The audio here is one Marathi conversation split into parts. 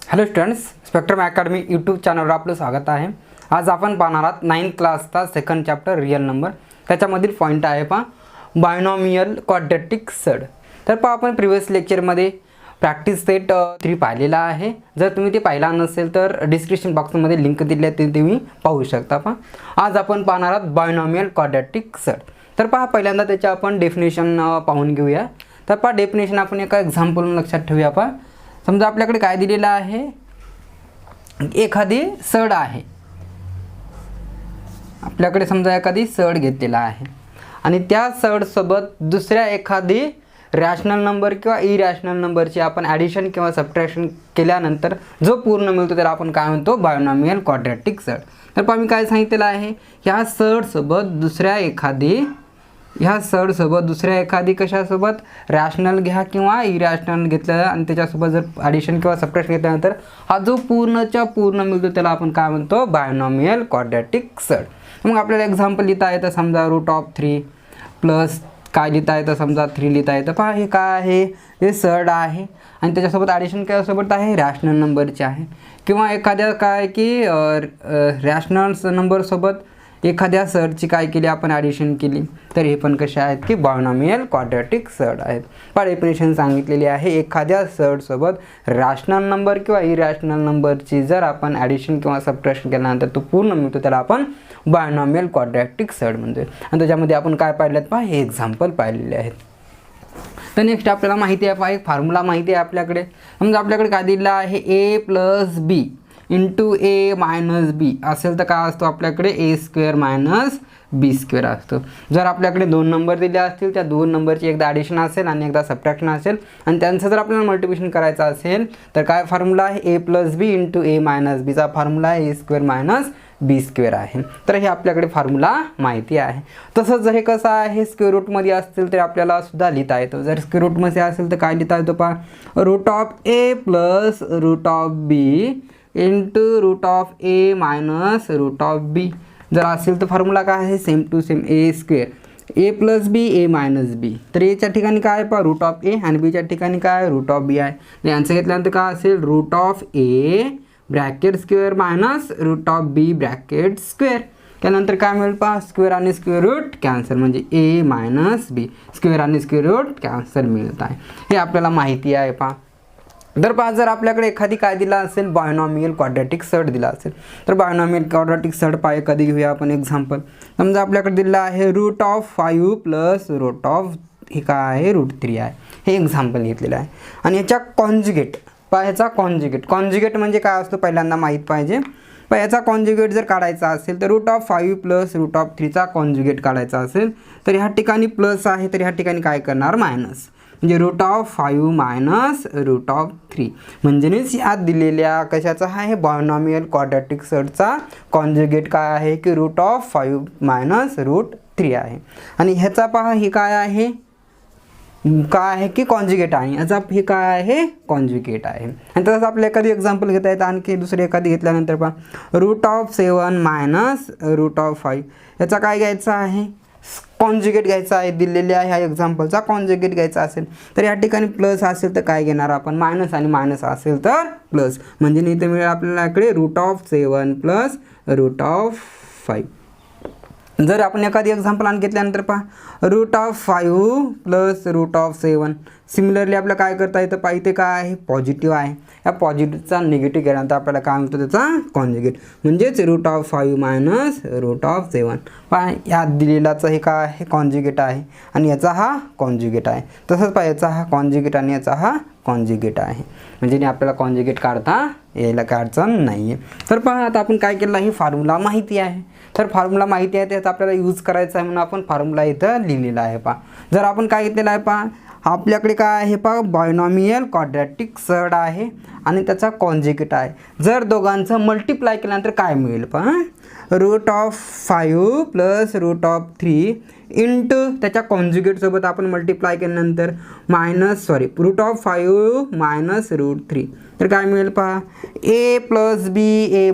Hello students, spectrum academy YouTube चॅनलवर आपलं स्वागत आहे. आज आपण पाहणार आहोत 9th क्लासचा सेकंड चॅप्टर रिअल नंबर. त्याच्यामधील पॉईंट आहे बायनॉमियल क्वाड्रॅटिक सर्ड. तर आपण प्रिव्हियस लेक्चरमध्ये प्रॅक्टिस सेट 3 पाहिलेला आहे. जर तुम्ही ते पाहिला नसेल तर डिस्क्रिप्शन बॉक्समध्ये लिंक दिली आहे, ते तुम्ही पाहू शकता. आज आपण पाहणार आहोत बायनॉमियल क्वाड्रॅटिक सर्ड. तर पहिल्यांदा त्याचे आपण डेफिनेशन पाहून घेऊया. तर डेफिनेशन आपण एका एक्झाम्पल लक्षात ठेवूया. समजा आपल्याकडे काय दिलेलं आहे, एखादी सड आहे. आपल्याकडे समजा एखादी सड घेतलेला आहे आणि त्या सड सोबत दुसऱ्या एखादी रॅशनल नंबर किंवा इरॅशनल नंबरची आपण ॲडिशन किंवा सबट्रॅक्शन केल्यानंतर जो पूर्ण मिळतो त्याला आपण काय म्हणतो, बायनॉमियल क्वाड्रॅटिक सड. तर मी काय सांगितलेलं आहे, ह्या सड सोबत दुसऱ्या एखादी कशासोबत रॅशनल घ्या किंवा इरॅशनल घेतलं आणि त्याच्यासोबत जर ॲडिशन किंवा सबट्रॅक्शन घेतल्यानंतर हा जो पूर्णच्या पूर्ण मिळतो त्याला आपण काय म्हणतो, बायनॉमियल क्वाड्रॅटिक सर्ड. मग आपल्याला एक्झाम्पल लिहिता येतं. समजा √3 प्लस काय लिहिता येतं, समजा 3 लिहिता येतं. हे काय आहे, हे सर्ड आहे आणि त्याच्यासोबत ॲडिशन केल्यासोबत आहे रॅशनल नंबरचे आहे. किंवा एखाद्या काय की रॅशनल नंबरसोबत एखाद्या सर्डची काय केली आपण, ॲडिशन केली, तर हे पण कसे आहेत की बायनॉमियल क्वाड्रॅटिक सर्ड आहेत. डेफिनेशन सांगितलेली आहे, एखाद्या सर्डसोबत रॅशनल नंबर किंवा इरॅशनल नंबरची जर आपण ॲडिशन किंवा सबट्रॅक्शन केल्यानंतर तो पूर्ण मिळतो त्याला आपण बायनॉमियल क्वाड्रॅटिक सर्ड म्हणतो. आणि त्याच्यामध्ये आपण काय पाहिलेत, हे एक्झाम्पल पाहिलेले आहेत. तर नेक्स्ट आपल्याला माहिती आहे, एक फॉर्म्युला माहिती आहे आपल्याकडे. समजा आपल्याकडे काय दिलेलं आहे, a + b into a - b असेल तर काय असतो आपल्याकडे, a² - b² असतो. जर आपल्याकडे 2 नंबर दिले असतील, त्या 2 नंबरची एकदा ॲडिशन असेल आणि एकदा सबट्रॅक्शन असेल आणि त्यांचं जर आपल्याला मल्टिप्लिकेशन करायचं असेल तर काय फॉर्म्युला आहे, a + b into a - b चा फॉर्म्युला a² - b² आहे. तर हे आपल्याकडे फॉर्म्युला माहिती आहे. तसंच जर हे कसं आहे, स्क्वेअर रूटमध्ये असतील तर आपल्याला सुद्धा लिहिता येतो. जर स्क्वेअर रूटमध्ये असेल तर काय लिहिता येतो, √a + √b into √a - √b जर असेल तर फॉर्म्युला काय आहे, same to same a², a + b a - b. तर एच्या ठिकाणी काय आहे, √a आणि बीच्या ठिकाणी काय √b आहे. यांचं घेतल्यानंतर काय असेल, √a (square minus √b square). त्यानंतर काय मिळेल, स्क्वेअर आणि स्क्वेअर रूट कॅन्सल, म्हणजे a - b स्क्वेअर आणि स्क्वेअर रूट कॅन्सल मिळत आहे. हे आपल्याला माहिती आहे. तर जर आपल्याकडे एखादी काय दिला असेल, बायनॉमियल क्वाड्रॅटिक सर्ड दिला असेल तर बायनॉमियल क्वाड्रॅटिक सर्ड कधी घेऊया आपण एक्झाम्पल. समजा आपल्याकडे दिलेलं आहे √5 प्लस हे काय आहे, √3 आहे. हे एक्झाम्पल घेतलेलं आहे. आणि याच्या कॉन्जुगेट कॉन्जुगेट म्हणजे काय असतो पहिल्यांदा माहीत पाहिजे. याचा कॉन्जुगेट जर काढायचा असेल तर √5 प्लस √3 चा कॉन्जुगेट काढायचा असेल तर ह्या ठिकाणी प्लस आहे तर ह्या ठिकाणी काय करणार, मायनस, म्हणजे √5 - √3 म्हणजे यात दिलेल्या कशाचा आहे, बायनॉमियल क्वाड्रॅटिक सर्डचा कॉन्जुगेट काय आहे की √5 - √3 आहे. आणि ह्याचा हे काय आहे की कॉन्जुगेट आहे. याचा हे काय आहे, कॉन्जुगेट आहे. आणि तसंच आपल्याला एखादी एक्झाम्पल घेता येतं. आणखी दुसरी एखादी घेतल्यानंतर √7 - √5 याचा काय घ्यायचा आहे, कॉन्जुगेट घ्यायचा आहे. दिलेले आहे ह्या एक्झाम्पलचा कॉन्जुगेट घ्यायचा असेल तर या ठिकाणी प्लस असेल तर काय घेणार आपण, मायनस, आणि मायनस असेल तर प्लस, म्हणजे इथे मिळेल आपल्याकडे √7 प्लस √5. जर आपण एखादी एक्झाम्पल आणून घेतल्यानंतर √5 प्लस √7 सिमिलरली आपल्याला काय करता येतं, इथे काय आहे, पॉझिटिव्ह आहे. या पॉझिटिव्हचा निगेटिव्ह केल्यानंतर आपल्याला काय मिळतो, त्याचा कॉन्जुगेट, म्हणजेच √5 - √7. यात दिलेलाचं हे काय आहे, कॉन्जुगेट आहे आणि याचा हा कॉन्जुगेट आहे. तसंच याचा हा कॉन्जुगेट आणि याचा हा कॉन्जुगेट आहे. म्हणजे आपल्याला कॉन्जुगेट काढता यायला काय अडचण नाही आहे. तर आता आपण काय केलं, ही फॉर्म्युला माहिती आहे. तर फॉर्म्युला माहिती आहे त्याचा आपल्याला यूज करायचा आहे म्हणून आपण फॉर्म्युला इथं लिहिलेला आहे. जर आपण काय घेतलेलं आहे, आपल्याकडे काय आहे, बायनॉमियल क्वाड्रॅटिक सर्ड आहे आणि त्याचा कॉन्जुगेट आहे. जर दोघांचं मल्टिप्लाय केल्यानंतर काय मिळेल, √5 प्लस √3 इंटू त्याच्या कॉन्जुगेटसोबत आपण मल्टिप्लाय केल्यानंतर √5 - √3 तर काय मिळेल, a + b a -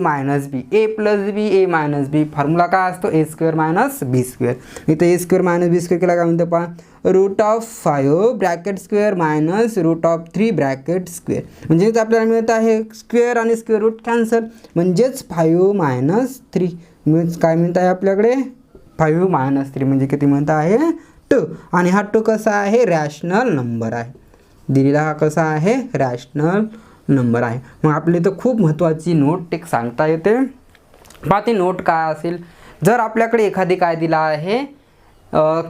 b a - b formula काय असतो, a² - b². इथे a² - b² केला काय म्हणतो, √5 (स्क्वेअर मायनस √3 (स्क्वेअर म्हणजे आपल्याला काय मिळत आहे, स्क्वेअर आणि स्क्वेअर रूट कॅन्सल, म्हणजेच 5 - 3 मीन्स काय मिळत आहे आपल्याकडे 5 - 3 म्हणजे किती मिळत आहे 2. आणि हा 2 कसा आहे, रॅशनल नंबर आहे. दिलेला हा कसा आहे, रॅशनल नंबर आहे. मग आपली तर खूप महत्त्वाची नोट एक सांगता येते. पहा ती नोट काय असेल, जर आपल्याकडे एखादी काय दिला आहे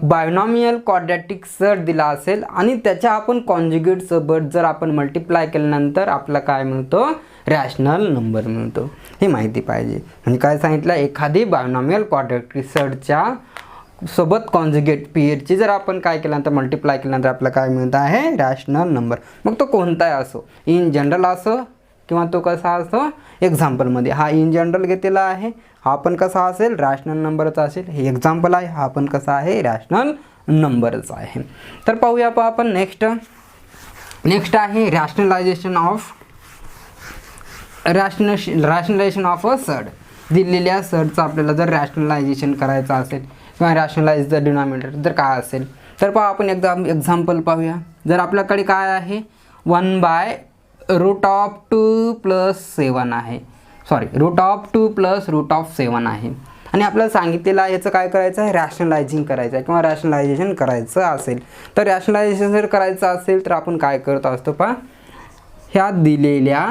बायनॉमियल क्वाड्रॅटिक सर्ट दिला असेल आणि त्याच्या आपण कॉन्जुगेट सोबत जर आपण मल्टिप्लाय केल्यानंतर आपला काय मिळतो, रॅशनल नंबर मिळतो. ही माहिती पाहिजे. म्हणजे काय सांगितलं, एखादी बायनॉमियल क्वाड्रॅटिक सर्टच्या सोबत कॉन्जुगेट पेअरची जर आपण काय केल्यानंतर मल्टिप्लाय केल्यानंतर आपला काय मिळत आहे, रॅशनल नंबर. मग तो कोणताही असो, इन जनरल असो किंवा तो कसा असो एक्झाम्पलमध्ये. हा इन जनरल घेतलेला आहे, हा पण कसा असेल, रॅशनल नंबरचा असेल. हे एक्झाम्पल आहे, हा पण कसा आहे, रॅशनल नंबरच आहे. तर पाहूया आपण नेक्स्ट आहे रॅशनलायझेशन ऑफ अ सर्ट. दिलेल्या सर्टचं आपल्याला जर रॅशनलायझेशन करायचं असेल किंवा रॅशनलाइज द डिनॉमिनेटर तर काय असेल, तर पहा आपण एक्झाम्पल पाहूया. जर आपल्याकडे काय आहे 1/√2 + 7 आहे, √2 + √7 आहे. आणि आपल्याला सांगितलेलं आहे याचं काय करायचं आहे, रॅशनलायझिंग करायचं आहे किंवा रॅशनलायझेशन करायचं असेल. तर रॅशनलायझेशन जर करायचं असेल तर आपण काय करत असतो, पहा ह्या दिलेल्या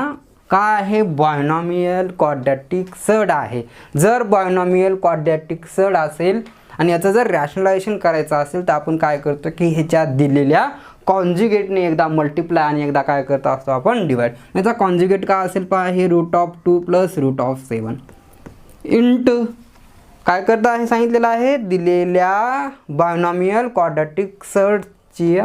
काय आहे, बायनॉमियल क्वाड्रॅटिक सर्ट आहे. जर बायनॉमियल क्वाड्रॅटिक सर्ट असेल आणि याचं जर रॅशनलायझेशन करायचं असेल तर आपण काय करतो की ह्याच्यात दिलेल्या कॉन्जुगेटने एकदा मल्टिप्लाय आणि एकदा काय करत असतो आपण डिवाइड. याचा कॉन्जुगेट काय असेल, पहा हे √2 + √7 इंटू काय करता आहे सांगितलेलं आहे, दिलेल्या बायनॉमियल क्वाड्रॅटिक सर्टची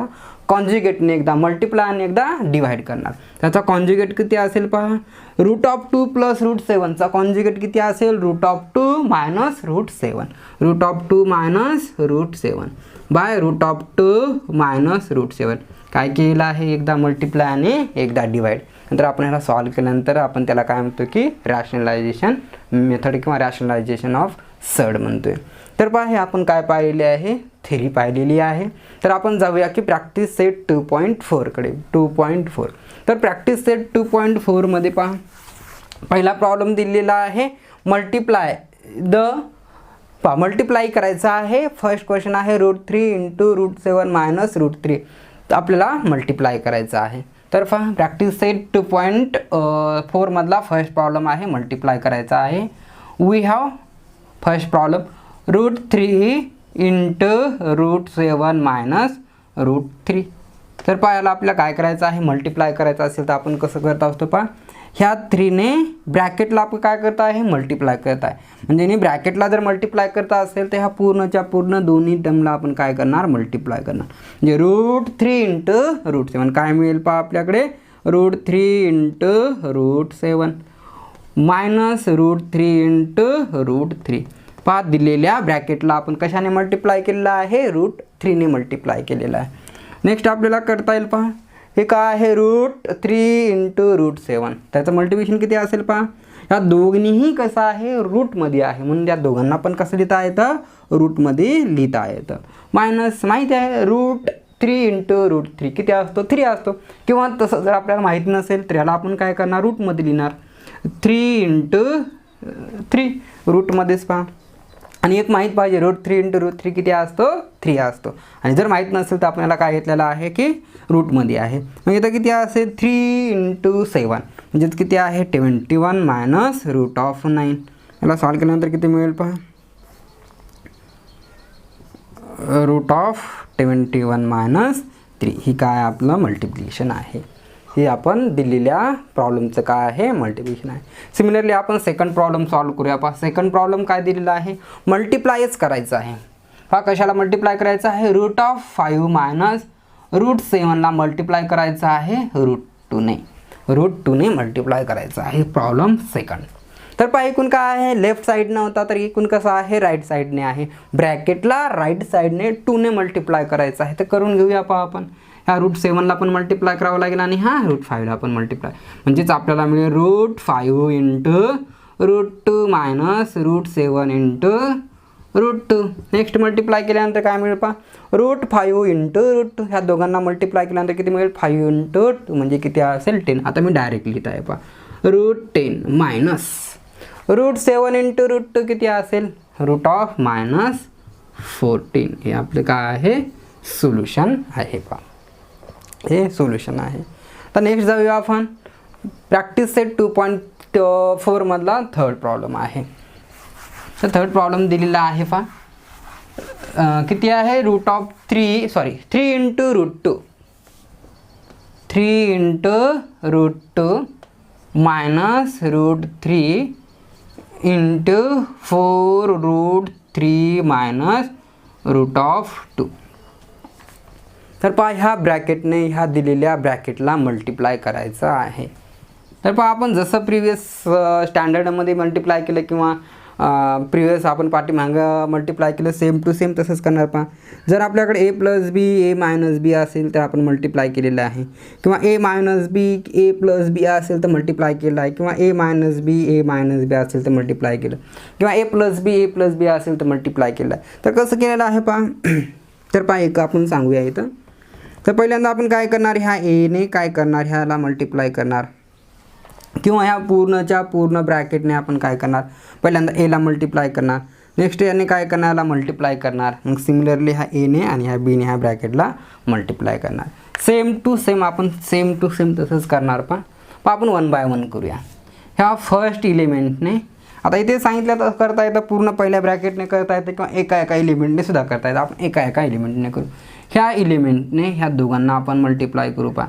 कॉन्जुगेटने एकदा मल्टिप्लाय आणि एकदा डिवाइड करणार. त्याचा कॉन्जुगेट किती असेल, पहा √2 + √7चा कॉन्जुगेट किती असेल, √2 - √7 √2 - √7 बाय √2 - √7. काय केलेलं आहे, एकदा मल्टिप्लाय आणि एकदा डिवाइड. नंतर आपण ह्याला सॉल्व केल्यानंतर आपण त्याला काय म्हणतो की रॅशनलायझेशन मेथड किंवा रॅशनलायझेशन ऑफ सर्ट म्हणतोय. तर पहा हे आपण काय पाहिलेले आहे, थेरी पाहिलेली आहे. तर आपण जाऊया की प्रॅक्टिस सेट 2.4 कडे. 2.4 तर प्रॅक्टिस सेट 2.4 मध्ये पहा पहिला प्रॉब्लेम दिलेला आहे, मल्टिप्लाय करायचा आहे. फर्स्ट क्वेश्चन आहे √3 × √7 - √3. तर आपल्याला मल्टिप्लाय करायचं आहे. तर पहा प्रॅक्टिस सेट 2.4 मधला फर्स्ट प्रॉब्लेम आहे, मल्टिप्लाय करायचा आहे. We have first problem √3 × √7 - √3. तर पहा याला आपल्याला काय करायचं आहे, मल्टिप्लाय करायचं असेल तर आपण कसं करत असतो, पहा ह्या 3ने ब्रॅकेटला आपण काय करत आहे, मल्टिप्लाय करत आहे. म्हणजे ब्रॅकेटला जर मल्टिप्लाय करता असेल तर ह्या पूर्णच्या पूर्ण दोन्ही टर्मला आपण काय करणार, मल्टिप्लाय करणार. म्हणजे √3 × √7 काय मिळेल, पहा आपल्याकडे √3 × √7 -√3 × √3. पहा दिलेल्या ब्रॅकेटला आपण कशाने मल्टिप्लाय केलेला आहे, √3ने मल्टिप्लाय केलेला आहे. नेक्स्ट आपल्याला करता येईल, पहा हे काय आहे √3 × √7. त्याचं मल्टिप्लिकेशन किती असेल, पहा या दोघींनीही कसं आहे रूटमध्ये आहे म्हणून या दोघांना पण कसं लिहिता येतं, रूटमध्ये लिहिता येतं. मायनस माहिती आहे √3 × √3 किती असतो, 3 असतो. किंवा तसं जर आपल्याला माहिती नसेल तर याला आपण काय करणार, रूटमध्ये लिहिणार 3 × 3 रूटमध्येच. पहा आणि एक माहीत पाहिजे √3 × √3 किती असतो, 3 असतो. आणि जर माहीत नसेल तर आपल्याला काय घेतलेलं आहे की रूटमध्ये आहे. मग इथं किती असेल 3 × 7 म्हणजेच किती आहे 21 - √9. याला सॉल्व केल्यानंतर किती मिळेल, पहा √21 - 3 ही काय आपलं मल्टिप्लिकेशन आहे. हे आपण दिलेल्या प्रॉब्लेमचं काय आहे, मल्टिप्लिकेशन आहे. सिमिलरली आपण सेकंड प्रॉब्लेम सॉल्व करूया. पहा सेकंड प्रॉब्लेम काय दिलेला आहे, मल्टिप्लायच करायचं आहे. पहा कशाला मल्टिप्लाय करायचं आहे, √5 - √7ला मल्टिप्लाय करायचं आहे √2ने मल्टिप्लाय करायचं आहे प्रॉब्लेम सेकंड. तर पहा एकूण काय आहे, लेफ्ट साईडनं होता तर एकूण कसं आहे, राईट साईडने आहे. ब्रॅकेटला राईट साईडने 2ने मल्टिप्लाय करायचं आहे. तर करून घेऊया. पहा आपण ह्या √7ला पण मल्टिप्लाय करावं लागेल आणि हा √5ला पण मल्टिप्लाय, म्हणजेच आपल्याला मिळेल √5 × √2 - √7 × √2. नेक्स्ट मल्टिप्लाय केल्यानंतर काय मिळेल पहा, √5 इंटू √2. ह्या दोघांना मल्टिप्लाय केल्यानंतर किती मिळेल, 5 इंटू 2 म्हणजे किती असेल 10. आता मी डायरेक्ट लिहित आहे पहा, √10 मायनस √7 इंटू √2 किती असेल, √-14. हे आपलं काय आहे, सोल्युशन आहे पहा, हे सोल्युशन आहे. तर नेक्स्ट जाऊया आपण प्रॅक्टिस सेट 2.4 मधला थर्ड प्रॉब्लेम आहे. तर थर्ड प्रॉब्लेम दिलेला आहे पहा, किती आहे, three into √2 minus √3 into 4√3 minus √2. तर पहा ह्या ब्रॅकेटने ह्या दिलेल्या ब्रॅकेटला मल्टिप्लाय करायचं आहे. तर पहा आपण जसं प्रिवियस स्टँडर्डमध्ये मल्टिप्लाय केलं किंवा प्रिवियस आपण पाठीमागं मल्टिप्लाय केलं, सेम टू सेम तसंच करणार. पहा जर आपल्याकडे a + b a - b असेल तर आपण मल्टिप्लाय केलेलं आहे, किंवा a - b a + b असेल तर मल्टिप्लाय केलं आहे, किंवा a - b a - b असेल तर मल्टिप्लाय केलं, किंवा a + b असेल तर मल्टिप्लाय केलं आहे. तर कसं केलेलं आहे पहा, तर पहा एक आपण सांगूया इथं. तर पहिल्यांदा आपण काय करणार, ह्या एने काय करणार, ह्याला मल्टिप्लाय करणार, किंवा ह्या पूर्णच्या पूर्ण ब्रॅकेटने आपण काय करणार, पहिल्यांदा एला मल्टिप्लाय करणार, नेक्स्ट याने काय करणार, याला मल्टिप्लाय करणार, मग सिमिलरली ह्या एने आणि ह्या बीने ह्या ब्रॅकेटला मल्टिप्लाय करणार. सेम टू सेम आपण सेम टू सेम तसंच करणार. पण आपण 1 बाय 1 करूया. ह्या फर्स्ट इलिमेंटने, आता इथे सांगितलं तर करता येतं, पूर्ण पहिल्या ब्रॅकेटने करता येतं, किंवा एका इलिमेंटने सुद्धा करता येतं. आपण एका इलिमेंटने करू. ह्या इलिमेंटने ह्या दोघांना आपण मल्टिप्लाय करू. पहा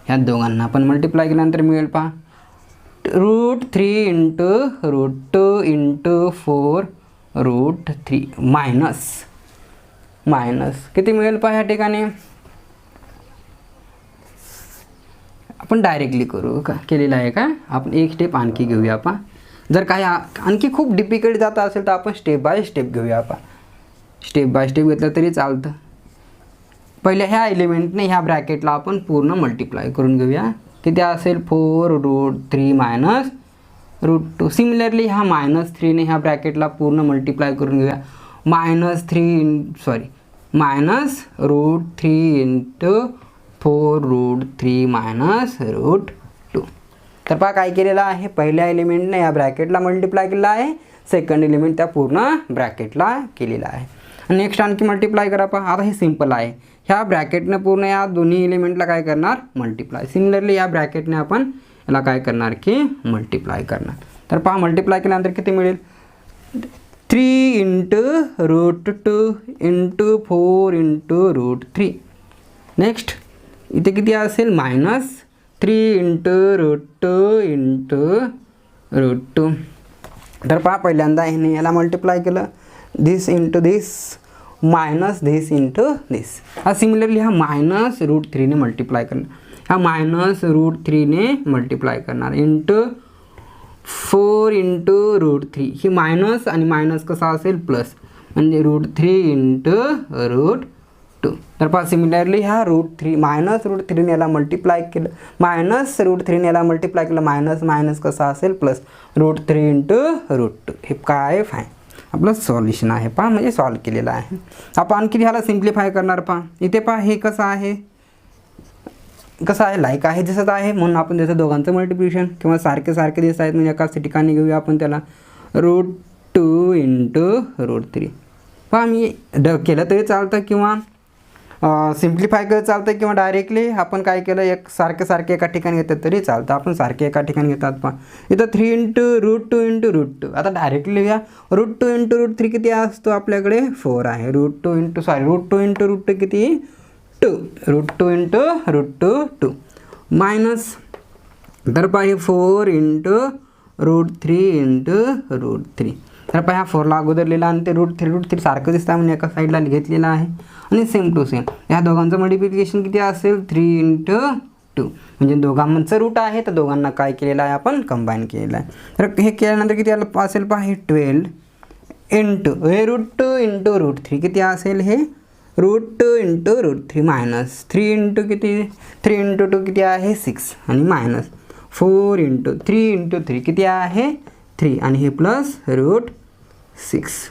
ह्या दोघांना आपण मल्टिप्लाय केल्यानंतर मिळेल पहा, √3 इंटू √2 इंटू 4√3 मायनस किती मिळेल पहा, ह्या ठिकाणी आपण डायरेक्टली करू का, केलेलं आहे का. आपण एक स्टेप आणखी घेऊया. पहा जर काही आणखी खूप डिफिकल्ट जात असेल तर आपण स्टेप बाय स्टेप घेऊया. पहा स्टेप बाय स्टेप घेतलं तरी चालतं. पहिल्या ह्या एलिमेंटने ह्या ब्रॅकेटला आपण पूर्ण मल्टिप्लाय करून घेऊया. किती असेल, 4√3 मायनस √2. सिमिलरली ह्या -3ने ह्या ब्रॅकेटला पूर्ण मल्टिप्लाय करून घेऊया. -√3 इंटू 4√3 मायनस √2. तर पहा काय केलेलं आहे, पहिल्या एलिमेंटने या ब्रॅकेटला मल्टिप्लाय केलेला आहे, सेकंड एलिमेंट त्या पूर्ण ब्रॅकेटला केलेला आहे. नेक्स्ट आणखी मल्टिप्लाय करा. पहा आता हे सिम्पल आहे, ह्या ब्रॅकेटनं पूर्ण या दोन्ही एलिमेंटला काय करणार, मल्टिप्लाय. सिमिलरली या ब्रॅकेटने आपण याला काय करणार की मल्टिप्लाय करणार. तर पहा मल्टिप्लाय केल्यानंतर किती मिळेल, 3 इंटू √2 इंटू 4 इंटू √3. नेक्स्ट इथे किती असेल, -3 इंटू √2 इंटू √2. तर पहा पहिल्यांदा ह्याने याला मल्टिप्लाय केलं, दिस इंटू दिस मायनस दिस इंटू दिस. हा सिमिलरली ह्या -√3ने मल्टिप्लाय करणार, ह्या -√3ने मल्टिप्लाय करणार इंटू 4 इंटू √3. ही मायनस आणि मायनस कसा असेल, प्लस, म्हणजे √3 इंटू √2. तर पहा सिमिलरली ह्या -√3ने याला मल्टिप्लाय केलं, -√3ने याला मल्टिप्लाय केलं, मायनस कसा असेल, प्लस, √3 इंटू √2. हे काय फाईन आपलं सॉल्युशन आहे. पहा म्हणजे सॉल्व केलेलं आहे. आपण आणखी ह्याला सिम्प्लिफाय करणार. पहा इथे पहा हे कसं आहे लाईक आहे दिसत आहे, म्हणून आपण त्याचं दोघांचं मल्टिप्लिकेशन, किंवा सारखे दिसत आहेत म्हणजे एकाच ठिकाणी घेऊया आपण त्याला, √2 इंटू √3. पहा मी केलं तरी चालतं, किंवा सिम्प्लिफाय केलं चालतं, किंवा डायरेक्टली आपण काय केलं, एक सारखे एका ठिकाणी घेतात तरी चालतं. आपण सारखे एका ठिकाणी घेतात. पहा इथं 3 इंटू √2 इंटू √2. आता डायरेक्टली घ्या, √2 इंटू √3 किती असतो आपल्याकडे, 4 आहे. √2 इंटू √2 किती, 2. √2 इंटू √2 2 मायनस. तर पहा हे 4 इंटू √3 इंटू √3. तर पहा ह्या 4ला अगोदर लिहिला आणि ते √3 सारखं दिसतं म्हणून एका साईडला घेतलेलं आहे. आणि सेम टू सेम ह्या दोघांचं मल्टिप्लिकेशन किती असेल, 3 इंटू 2, म्हणजे दोघांचं रूट आहे, तर दोघांना काय केलेलं आहे आपण, कंबाईन केलेलं आहे. तर हे केल्यानंतर किती असेल पहा, हे 12 इंटू हे √2 इंटू √3 किती असेल, हे √2 इंटू √3 मायनस 3 इंटू किती, 3 इंटू 2 किती आहे 6, आणि मायनस 4 इंटू 3 इंटू 3 किती आहे 3, आणि हे प्लस √6.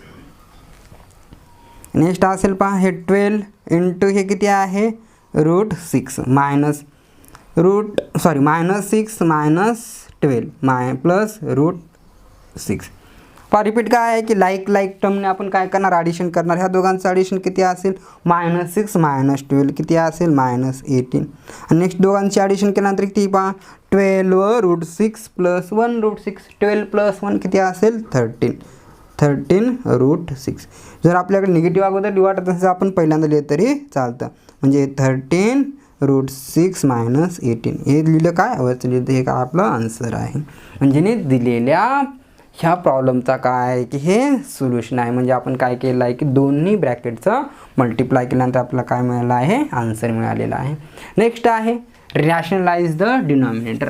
नेक्स्ट असेल पहा हे 12 इंटू हे किती आहे √6 -6 मायनस 12 प्लस √6. पहा रिपीट काय आहे की लाईक टर्मने आपण काय करणार ॲडिशन करणार. ह्या दोघांचं ॲडिशन किती असेल -6 मायनस 12 किती असेल -18. आणि नेक्स्ट दोघांची ॲडिशन केल्यानंतर किती पहा 12 √6 प्लस 1 √6 12 प्लस 1 किती असेल 13 √6. जर आपल्याकडे निगेटिव्ह अगोदर डिवाइड असेल आपण पहिल्यांदा लिहिलं तरी चालतं. म्हणजे 13 √6 मायनस 18 हे लिहिलं काय वरचं लिहिलं हे काय आपलं आन्सर आहे. म्हणजे दिलेल्या ह्या प्रॉब्लेमचा काय आहे की हे सोल्युशन आहे. म्हणजे आपण काय केलं आहे की दोन्ही ब्रॅकेटचं मल्टिप्लाय केल्यानंतर आपल्याला काय मिळालं आहे आन्सर मिळालेला आहे. नेक्स्ट आहे रॅशनलाइज द डिनॉमिनेटर.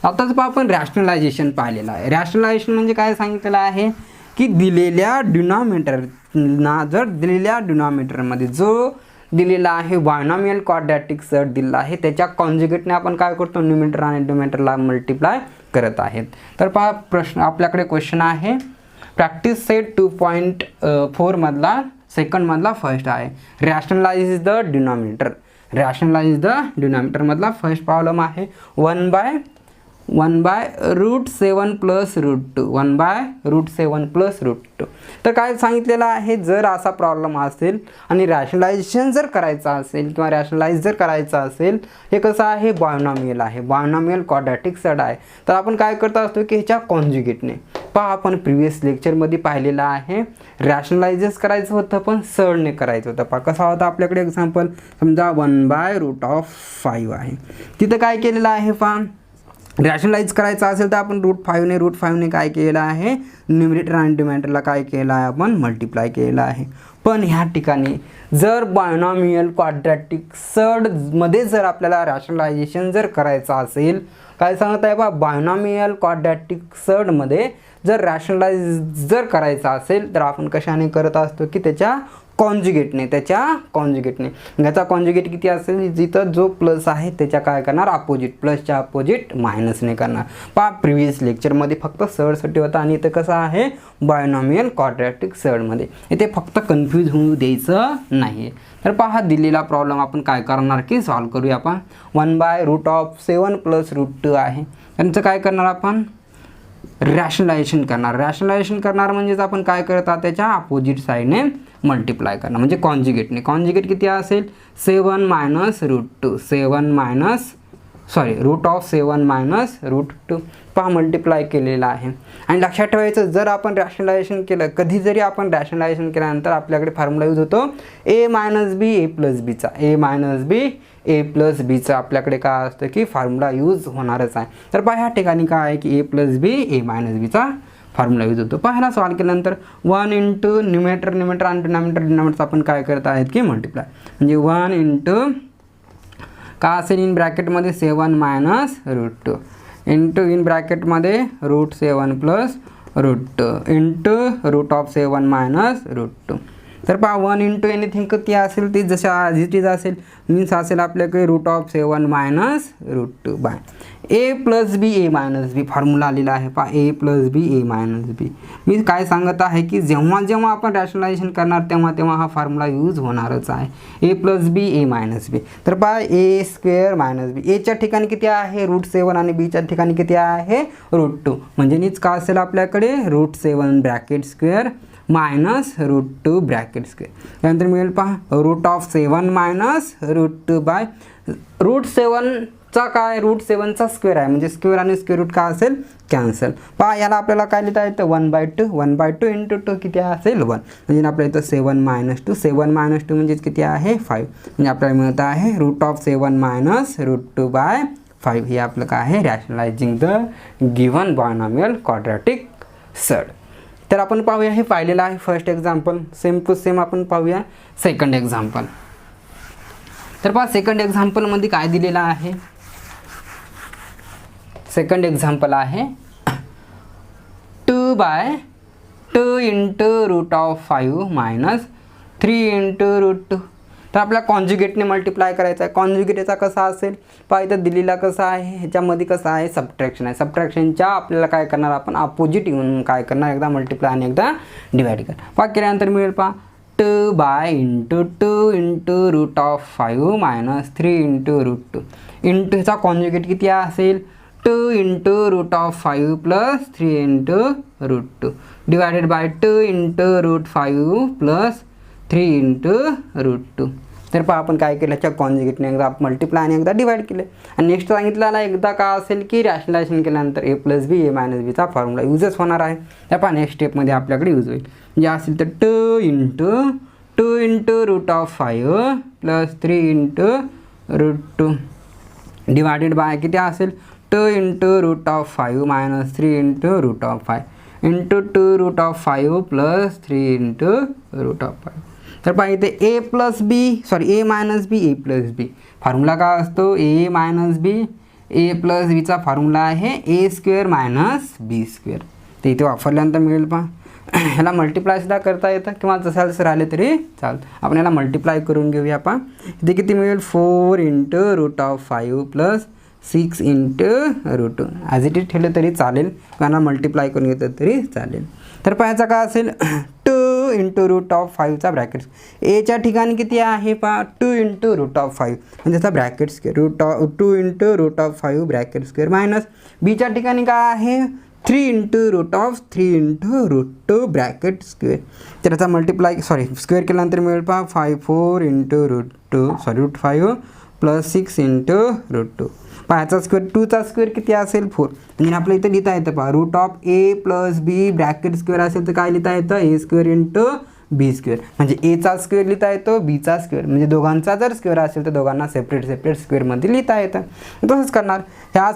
आताच आपण रॅशनलायझेशन पाहिलेलं आहे. रॅशनलायझेशन म्हणजे काय सांगितलेलं आहे की दिलेल्या डिनॉमिनेटरना जर दिलेल्या डिनॉमिनेटरमध्ये जो दिलेला आहे बायनॉमियल क्वाड्रॅटिक सर्ट दिलेला आहे त्याच्या कॉन्जुगेटने आपण काय करतो न्यूमिनेटर आणि डिनॉमिनेटरला मल्टिप्लाय करत आहेत. तर पहा प्रश्न आपल्याकडे क्वेश्चन आहे प्रॅक्टिस सेट 2.4 मधला सेकंडमधला फर्स्ट आहे rationalize the denominator. Rationalize the denominator मधला फर्स्ट प्रॉब्लेम आहे 1/√7 प्लस √2 1/√7 प्लस √2. तर काय सांगितलेलं आहे जर असा प्रॉब्लेम असेल आणि रॅशनलायझेशन जर करायचा असेल किंवा रॅशनलाइज जर करायचा असेल हे कसं आहे बायनॉमियल आहे बायनॉमियल क्वाड्रॅटिक सर्ट आहे. तर आपण काय करत असतो की ह्याच्या कॉन्जुगेटने पहा आपण प्रिव्हियस लेक्चरमध्ये पाहिलेलं आहे रॅशनलाइजेस करायचं होतं पण सर्टने करायचं होतं. पहा कसा होता आपल्याकडे एक्झाम्पल समजा 1/√5 आहे तिथं काय केलेलं आहे पहा रॅशनलाइज करायचं असेल तर आपण √5ने काय केलं आहे न्यूमिनेटर आणि डिनॉमिनेटरला काय केलं आहे आपण मल्टिप्लाय केलं आहे. पण ह्या ठिकाणी जर बायनॉमियल क्वाड्रॅटिक सर्टमध्ये जर आपल्याला रॅशनलायझेशन जर करायचं असेल काय सांगत आहे बा बायनॉमियल क्वाड्रॅटिक सर्टमध्ये जर रॅशनलाइज जर करायचं असेल तर आपण कशाने करत असतो की त्याच्या कॉन्जुगेटने याचा कॉन्जुगेट किती असेल जिथं जो प्लस आहे त्याच्या काय करणार अपोजिट प्लसच्या अपोजिट मायनसने करणार. पहा प्रिव्हियस लेक्चरमध्ये फक्त सर्टसाठी होता आणि इथं कसं आहे बायनॉमियल क्वाड्रॅटिक सर्टमध्ये इथे फक्त कन्फ्यूज होऊ द्यायचं नाही. तर पहा दिलेला प्रॉब्लेम आपण काय करणार की सॉल्व करूया. आपण 1/√7 प्लस √2 आहे त्यांचं काय करणार आपण रॅशनलायझेशन करणार म्हणजेच आपण काय करतात त्याच्या अपोजिट साईडने मल्टिप्लाय करणार म्हणजे कॉन्जुगेट किती असेल 7 मायनस √2 √7 पहा मल्टिप्लाय केलेला आहे. आणि लक्षात ठेवायचं जर आपण रॅशनलायझेशन केलं कधी जरी आपण रॅशनलायझेशन केल्यानंतर आपल्याकडे फॉर्म्युला यूज होतो a प्लस बीचा आपल्याकडे काय असतं की फॉर्म्युला यूज होणारच आहे. तर पहा ह्या ठिकाणी काय आहे की a बीचा फॉर्म्युला यूज होतो. पहिला सॉल्व केल्यानंतर 1 इंटू न्यूमिनेटर आणि डिनॉमिनेटर आपण काय करत आहेत की मल्टिप्लाय म्हणजे 1 इंटू काय असेल इन ब्रॅकेटमध्ये 7 मायनस √2 इंटू इन ब्रॅकेटमध्ये √7 प्लस √2 इंटू √7 मायनस √2. तर पहा 1 इंटू एनिथिंग किती असेल ती जशा आधीचीच असेल मीन्स असेल आपल्याकडे √7 minus √2 by a plus b formula आलेला आहे. पहा a प्लस b मी काय सांगत आहे की जेव्हा आपण रॅशनलायझेशन करणार तेव्हा हा फॉर्म्युला यूज होणारच आहे a प्लस b तर पहा a² मायनस b एच्या ठिकाणी किती आहे √7 आणि बीच्या ठिकाणी किती आहे √2 म्हणजे नीच काय असेल आपल्याकडे √7 bracket square minus √2 bracket square. त्यानंतर मिळेल पहा √7 मायनस √2 बाय √7चा काय √7चा स्क्वेअर आहे म्हणजे स्क्वेअर आणि स्क्वेअर रूट काय असेल कॅन्सल. पहा याला आपल्याला काय लिहिता येतं 1/2 इंटू 2 किती असेल 1 म्हणजे आपल्या इथं 7 मायनस 2 म्हणजेच किती आहे 5 म्हणजे आपल्याला मिळत आहे √7 मायनस √2 बाय 5 हे आपलं काय आहे rationalizing the given binomial quadratic surd. तर आपण पाहूया हे पाहिलेलं आहे first example. Same to same आपण पाहूया सेकंड एक्झाम्पल. तर पहा सेकंड एक्झाम्पलमध्ये काय दिलेलं आहे सेकंड एक्झाम्पल आहे 2/2 इंटू √5 मायनस 3 इंटू √2. तर आपल्या कॉन्जुगेटने मल्टिप्लाय करायचा आहे. कॉन्जुगेट याचा कसा असेल पहा इथं दिलेला कसा आहे ह्याच्यामध्ये कसं आहे सबट्रॅक्शन आहे. सबट्रॅक्शनच्या आपल्याला काय करणार आपण अपोजिट येऊन काय करणार एकदा मल्टिप्लाय आणि एकदा डिवाइड कर. पहा केल्यानंतर मिळेल पहा 2 by into 2 into root of 5 minus 3 into root 2 into ह्याचा कॉन्जुगेट किती असेल 2 into root of 5 plus 3 into root 2 divided by 2 into root 5 plus 3 into root 2. तर पहा आपण काय केलं, ह्याच्या कॉन्जुगेटने एकदा मल्टिप्लाय आणि एकदा डिवाइड केले. आणि नेक्स्ट सांगितलेला एकदा काय असेल की रॅशनलायझेशन केल्यानंतर ए प्लस बी ए मायनस बीचा फॉर्म्युला यूजच होणार आहे. त्या पहा नेक्स्ट स्टेपमध्ये आपल्याकडे यूज होईल. जे असेल तर 2 into root of 5 plus 3 into root 2 divided by किती असेल 2 into root of 5 minus 3 into root of 5 into 2 root of 5 plus 3 into root of 5. तर पहा इथे A plus B A minus B A plus B formula काय असतो A minus B A plus बीचा फॉर्म्युला आहे A square minus B square. ते इथे वापरल्यानंतर मिळेल पहा. ह्याला मल्टिप्लाय सुद्धा करता येतं किंवा जसं राहिले तरी चालतं. आपण याला मल्टिप्लाय करून घेऊया पहा. इथे किती मिळेल 4 into root of 5 plus 6 into root 2 as it is ठेवलं तरी चालेल किंवा मल्टिप्लाय करून घेतलं तरी चालेल. तर पाहायचा काय असेल 2 इंटू रूट ऑफ 5चा ब्रॅकेट्स एच्या ठिकाणी किती आहे पहा 2 इंटू रूट ऑफ 5 म्हणजे त्याचा bracket square 2 into root of 5 bracket square minus बीच्या ठिकाणी काय आहे 3 into root of 3 into root 2 bracket square. तर त्याचा मल्टिप्लाय स्क्वेअर केल्यानंतर मिळेल पहा 4 into root 5 plus 6 into root 2. पाहायचा स्क्वेअर 2चा स्क्वेअर किती असेल 4 म्हणजे आपल्या इथं लिहिता येतं पहा root of A plus B bracket square असेल तर काय लिहिता येतं A square into B square म्हणजे एचा स्क्वेअर लिहिता येतो बीचा स्क्वेअर म्हणजे दोघांचा जर स्क्वेअर असेल तर दोघांना सेपरेट स्क्वेअरमध्ये लिहिता येतं. तसंच करणार ह्या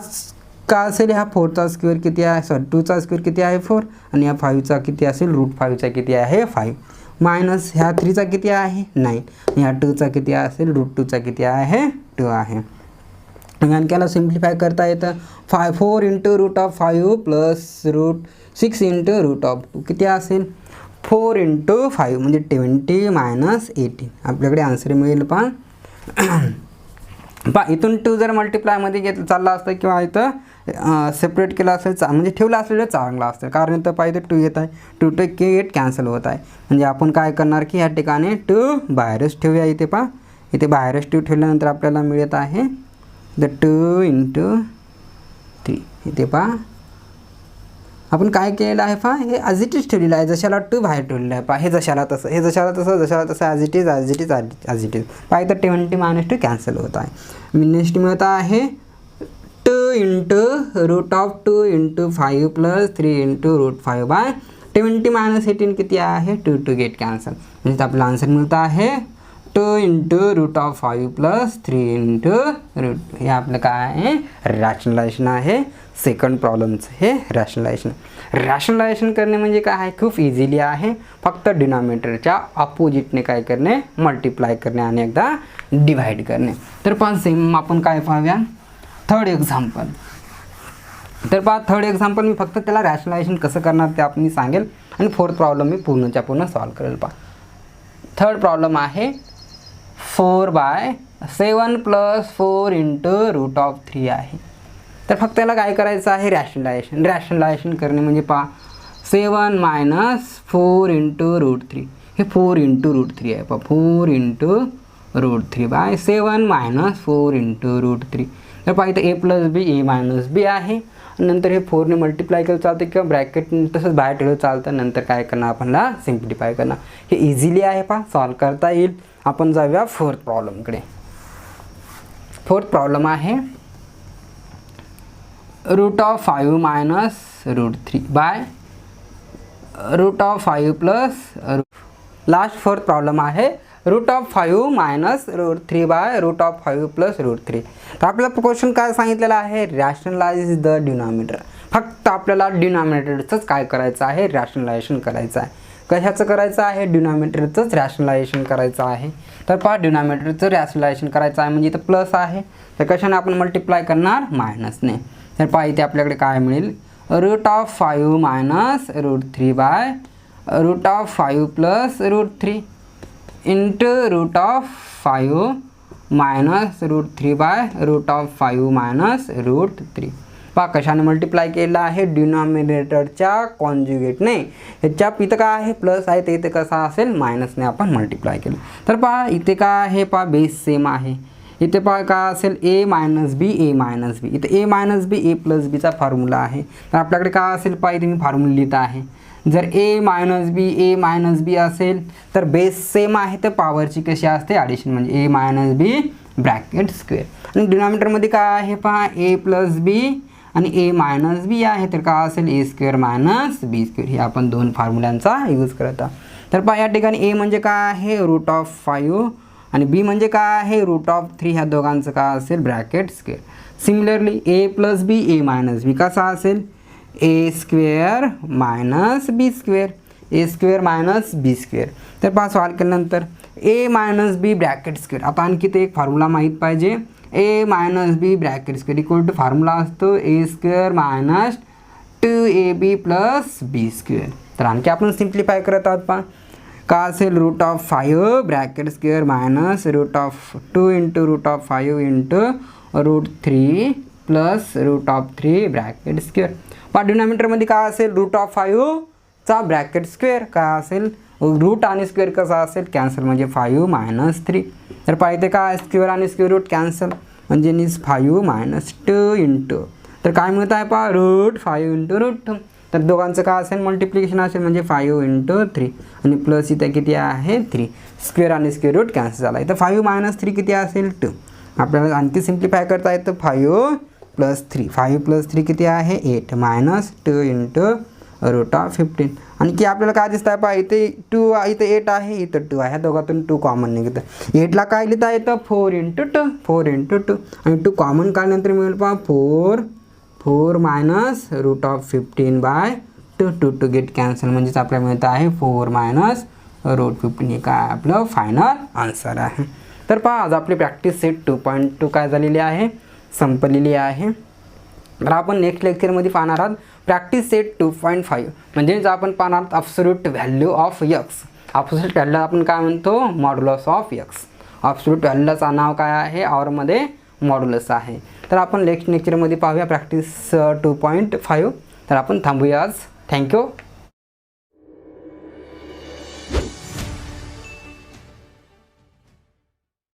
का असेल ह्या 4चा स्क्वेअर किती आहे 2चा स्क्वेअर किती आहे 4 आणि ह्या 5चा किती असेल रूट 5चा किती आहे 5 मायनस ह्या 3चा किती आहे 9 आणि ह्या 2चा किती असेल रूट 2चा किती आहे 2 आहे. आणखी सिम्प्लिफाय करता येतं 4 into root of 5 plus root 6 into root of 2 किती असेल 4 इंटू 5 म्हणजे 20 मायनस 18 आपल्याकडे आन्सर मिळेल पहा. इथून 2 जर मल्टिप्लायमध्ये घेतलं चालला असतं किंवा इथं सेपरेट केलं असेल म्हणजे ठेवलं असलेलं चांगलं असतं कारण इथं पाहिजे 2 येत आहे 2 to 8 कॅन्सल होत आहे म्हणजे आपण काय करणार की ह्या ठिकाणी 2 बाहेरच ठेवूया. इथे पहा इथे बाहेरच ठेवल्यानंतर आपल्याला मिळत आहे 2 इंटू 3. इथे पहा आपण काय केलेलं आहे पहा हे ॲज इट इज ठेवलेलं आहे जशाला 2 बाहेर ठेवलेलं आहे पहा हे जशाला तसं ॲज इट इज पहा इथं 20 मायनस 2 कॅन्सल होत आहे. नेक्स्ट मिळत आहे 2 into root of 2 into 5 plus 3 into root 5 by 20 minus 18 किती आहे 2 to गेट कॅन्सल म्हणजे आपला आन्सर मिळत आहे 2 into root of 5 plus 3 into root. हे आपलं काय आहे रॅशनलायझेशन आहे. सेकंड प्रॉब्लेमचं हे रॅशनलायझेशन करणे म्हणजे काय आहे खूप इझिली आहे. फक्त डिनॉमिनेटरच्या अपोजिटने काय करणे मल्टिप्लाय करणे आणि एकदा डिवाइड करणे. तर पण सेम आपण काय पाहूया थर्ड एक्झाम्पल. तर पहा थर्ड एक्झाम्पल मी फक्त त्याला रॅशनलायझेशन कसं करणार ते आपण मी सांगेल आणि फोर्थ प्रॉब्लेम मी पूर्णच्या पूर्ण सॉल्व करेल. पहा थर्ड प्रॉब्लेम आहे 4/7 प्लस 4 इंटू रूट ऑफ 3 आहे. तर फक्त त्याला काय करायचं आहे रॅशनलायझेशन करणे म्हणजे पहा 7 मायनस 4 इंटू रूट 3 हे 4 इंटू रूट 3 आहे पहा 4 into root 3 by 7 minus 4 into root 3. तर पहा इथं ए प्लस बी ए मायनस बी आहे नंतर हे 4ने मल्टिप्लाय केलं चालतं किंवा ब्रॅकेट तसंच बाहेर ठेवलं चालतं नंतर काय करणार आपणला सिम्प्लिफाय करणार. हे इझिली आहे पहा सॉल्व करता येईल. आपण जाऊया फोर्थ प्रॉब्लेमकडे. फोर्थ प्रॉब्लेम आहे root of 5 minus root 3 by root of 5 plus last fourth problem आहे root of 5 minus root 3 by root of 5 plus root 3. तर आपल्याला क्वेश्चन काय सांगितलेलं आहे रॅशनलाइज द डिनॉमिनेटर. फक्त आपल्याला डिनॉमिनेटरचंच काय करायचं आहे रॅशनलायझेशन करायचं आहे. कशाचं करायचं आहे डिनॉमिनेटरचंच रॅशनलायझेशन करायचं आहे. तर पहा डिनॉमिनेटरचं रॅशनलायझेशन करायचं आहे म्हणजे इथं प्लस आहे तर कशाने आपण मल्टिप्लाय करणार मायनसने. तर पहा इथे आपल्याकडे काय मिळेल root of 5 minus root 3 by root of 5 plus root 3 into root of 5 minus root 3 by root of 5 minus root 3. पहा कशाने मल्टिप्लाय केलं आहे, डिनॉमिनेटरच्या कॉन्जुगेटने. ह्याच्या इथं काय आहे प्लस आहे, तर इथे कसा असेल मायनसने आपण मल्टिप्लाय केलं. तर पहा इथे काय आहे, पहा बेस सेम आहे. इथे पहा काय असेल ए मायनस बी, ए मायनस बी. इथे ए मायनस बी ए प्लस बीचा फॉर्म्युला आहे. तर आपल्याकडे काय असेल पहा, इथे मी फॉर्म्युला लिहित आहे. जर ए मायनस बी असेल तर बेस सेम आहे, तर पॉवरची कशी असते ॲडिशन, म्हणजे ए मायनस बी ब्रॅकेट स्क्वेअर. आणि डिनॉमिनेटरमध्ये काय आहे पहा, ए प्लस बी आणि ए मायनस बी आहे, तर काय असेल A square minus B square. हे आपण दोन फॉर्म्युलांचा यूज करत आहोत. तर पहा या ठिकाणी ए म्हणजे काय आहे √5 आणि बी म्हणजे काय आहे √3. ह्या दोघांचं काय असेल bracket square. Similarly A plus B A minus B कसा असेल A square minus B square, A square minus B square. तर पहा सॉल्व केल्यानंतर A minus B bracket square. आता आणखी ते एक फॉर्म्युला माहीत पाहिजे, A minus B bracket square equal to formula असतो A square minus 2ab plus B square. तर आणखी आपण सिम्प्लिफाय करत आहोत. पहा का असेल √5 bracket square minus √2 into √5 into √3 plus √3 bracket square. पहा डिनॉमिनेटरमध्ये काय असेल √5 चा ब्रॅकेट स्क्वेअर काय असेल, रूट आणि स्क्वेअर कसा असेल कॅन्सल, म्हणजे 5 मायनस 3. तर पहा इथे काय स्क्वेअर आणि स्क्वेअर रूट कॅन्सल, म्हणजे नीस 5 मायनस 2 इंटू, तर काय मिळत आहे पहा √5 इंटू √2. तर दोघांचं काय असेल मल्टिप्लिकेशन असेल, म्हणजे 5 इंटू 3 आणि प्लस इथे किती आहे 3, स्क्वेअर आणि स्क्वेअर रूट कॅन्सल झाला. इथं 5 मायनस 3 किती असेल 2. आपल्याला आणखी सिम्प्लिफाय करता येतं 5 प्लस 3, 5 प्लस 3 किती आहे 8 मायनस 2 इंटू √15. आणखी आपल्याला काय दिसतं आहे पहा इथे 2, इथे 8 आहे, इथं 2 आहे, ह्या दोघातून 2 कॉमन निघतं. 8ला काय लिहिता येतं 4 इंटू 2, 4 इंटू 2 आणि 2 कॉमन काढल्यानंतर मिळेल पहा 4 मायनस √15/2, 2 गेट कॅन्सल, म्हणजेच आपल्याला मिळतं आहे 4 मायनस √15. हे काय आपलं फायनल आन्सर आहे. तर पहा आज आपली प्रॅक्टिस सेट 2.2 काय झालेली आहे, संपलेली आहे. तर आपण नेक्स्ट लेक्चरमध्ये पाहणार आहोत प्रॅक्टिस सेट 2.5, म्हणजेच आपण पाहणार आहोत absolute value of x. Absolute value आपण काय म्हणतो मॉड्युलस ऑफ एक्स. ॲब्सोल्यूट व्हॅल्यूचं नाव काय आहे, ऑरमध्ये मॉड्युलस आहे. तर आपण नेक्स्ट लेक्चरमध्ये पाहूया प्रॅक्टिस 2.5. तर आपण थांबूया आज. थँक्यू.